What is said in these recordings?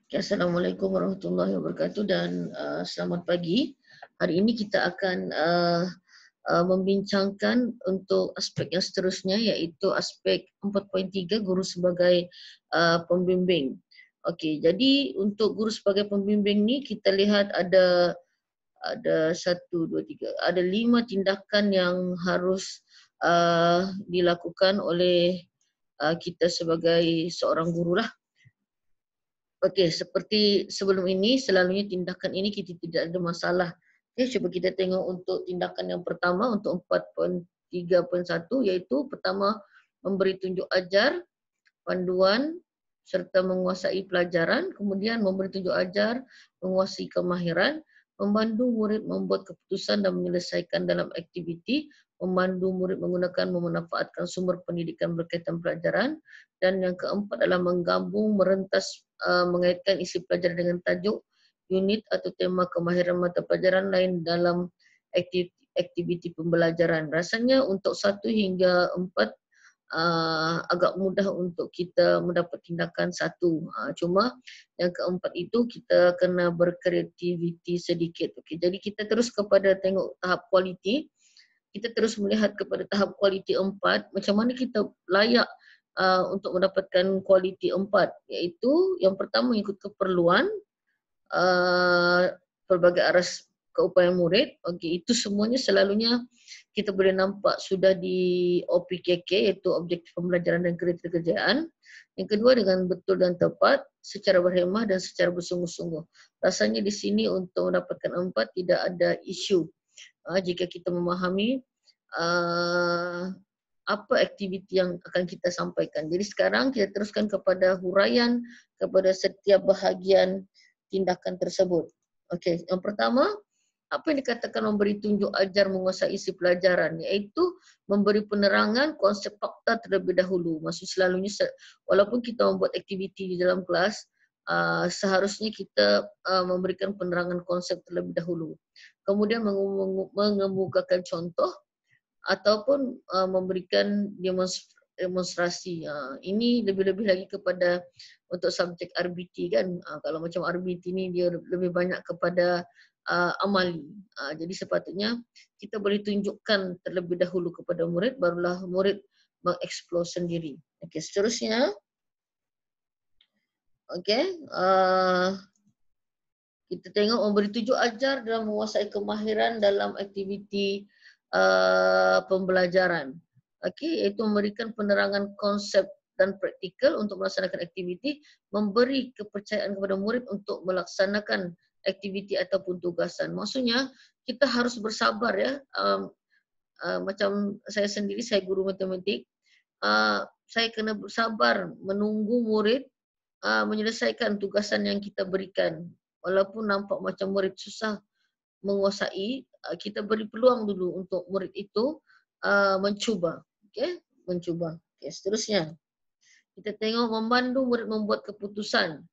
Okay, Assalamualaikum warahmatullahi wabarakatuh dan selamat pagi. Hari ini kita akan membincangkan untuk aspek yang seterusnya, iaitu aspek 4.3 guru sebagai pembimbing. Okey, jadi untuk guru sebagai pembimbing ni kita lihat ada 1, 2, 3, ada 5 tindakan yang harus dilakukan oleh kita sebagai seorang guru lah. Okey, seperti sebelum ini, selalunya tindakan ini kita tidak ada masalah. Okey, cuba kita tengok untuk tindakan yang pertama untuk 4.3.1, iaitu pertama memberi tunjuk ajar, panduan serta menguasai pelajaran, kemudian memberi tunjuk ajar, menguasai kemahiran, membantu murid membuat keputusan dan menyelesaikan dalam aktiviti, memandu murid menggunakan memanfaatkan sumber pendidikan berkaitan pelajaran, dan yang keempat adalah menggabung, merentas, mengaitkan isi pelajaran dengan tajuk, unit atau tema kemahiran mata pelajaran lain dalam aktiviti pembelajaran. Rasanya untuk 1 hingga 4 agak mudah untuk kita mendapat tindakan satu. Cuma yang keempat itu kita kena berkreativiti sedikit. Okey, jadi kita terus kepada tengok tahap kualiti. Kita terus melihat kepada tahap kualiti 4, macam mana kita layak untuk mendapatkan kualiti 4, iaitu yang pertama ikut keperluan, uh, pelbagai aras keupayaan murid. Okey, itu semuanya selalunya kita boleh nampak sudah di OPKK, iaitu Objektif Pembelajaran dan Kriteria Kerjaan. Yang kedua, dengan betul dan tepat, secara berhemah dan secara bersungguh-sungguh. Rasanya di sini untuk mendapatkan 4 tidak ada isu jika kita memahami apa aktiviti yang akan kita sampaikan. Jadi sekarang kita teruskan kepada huraian kepada setiap bahagian tindakan tersebut. Okey, yang pertama, apa yang dikatakan memberi tunjuk ajar menguasai isi pelajaran, iaitu memberi penerangan konsep fakta terlebih dahulu. Maksud selalunya walaupun kita membuat aktiviti di dalam kelas, seharusnya kita memberikan penerangan konsep terlebih dahulu. Kemudian mengemukakan contoh ataupun memberikan demonstrasi. Ini lebih-lebih lagi kepada untuk subjek RBT kan. Kalau macam RBT ni dia lebih banyak kepada amali. Jadi sepatutnya kita boleh tunjukkan terlebih dahulu kepada murid, barulah murid mengeksplor sendiri. Okey, seterusnya. Okey, kita tengok memberi tunjuk ajar dan menguasai kemahiran dalam aktiviti pembelajaran. Okey, iaitu memberikan penerangan konsep dan praktikal untuk melaksanakan aktiviti, memberi kepercayaan kepada murid untuk melaksanakan aktiviti ataupun tugasan. Maksudnya kita harus bersabar ya. Macam saya sendiri, saya guru matematik, saya kena bersabar menunggu murid menyelesaikan tugasan yang kita berikan. Walaupun nampak macam murid susah menguasai, kita beri peluang dulu untuk murid itu mencuba. Okey, mencuba. Okey, seterusnya. Kita tengok memandu murid membuat keputusan.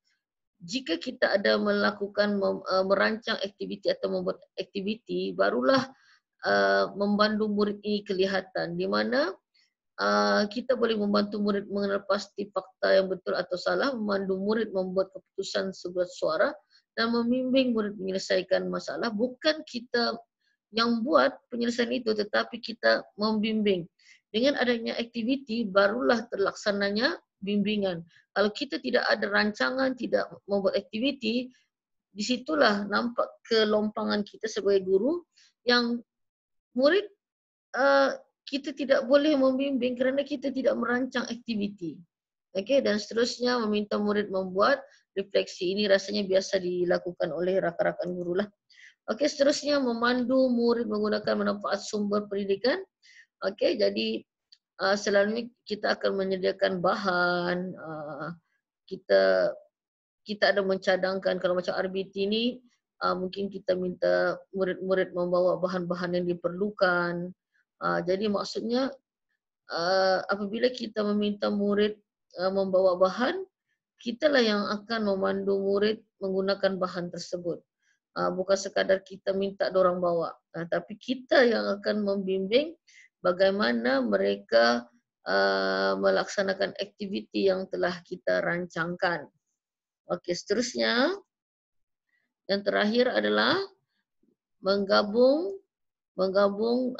Jika kita ada melakukan merancang aktiviti atau membuat aktiviti, barulah membantu murid ini kelihatan, di mana kita boleh membantu murid mengenal pasti fakta yang betul atau salah, memandu murid membuat keputusan sebuah suara, dan membimbing murid menyelesaikan masalah. Bukan kita yang buat penyelesaian itu, tetapi kita membimbing. Dengan adanya aktiviti, barulah terlaksananya bimbingan. Kalau kita tidak ada rancangan, tidak membuat aktiviti, disitulah nampak kelompangan kita sebagai guru yang murid kita tidak boleh membimbing kerana kita tidak merancang aktiviti. Okey, dan seterusnya meminta murid membuat refleksi. Ini rasanya biasa dilakukan oleh rakan-rakan guru lah. Okey, seterusnya memandu murid menggunakan manfaat sumber pendidikan. Okey, jadi selalunya kita akan menyediakan bahan, kita kita ada mencadangkan kalau macam RBT ni mungkin kita minta murid-murid membawa bahan-bahan yang diperlukan. Jadi maksudnya apabila kita meminta murid membawa bahan, kitalah yang akan memandu murid menggunakan bahan tersebut. Bukan sekadar kita minta dorang bawa, tapi kita yang akan membimbing bagaimana mereka melaksanakan aktiviti yang telah kita rancangkan. Okey, seterusnya yang terakhir adalah menggabung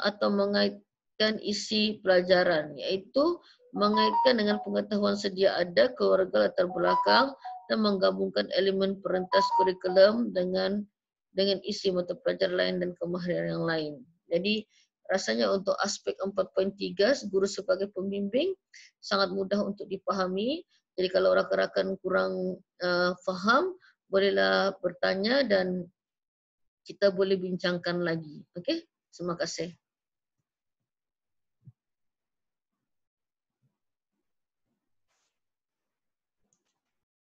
atau mengaitkan isi pelajaran, iaitu mengaitkan dengan pengetahuan sedia ada, keluarga latar belakang dan menggabungkan elemen perentas kurikulum dengan isi mata pelajaran lain dan kemahiran yang lain. Jadi rasanya untuk aspek 4.3 guru sebagai pembimbing sangat mudah untuk dipahami. Jadi kalau rakan-rakan kurang faham, bolehlah bertanya dan kita boleh bincangkan lagi. Okey? Terima kasih.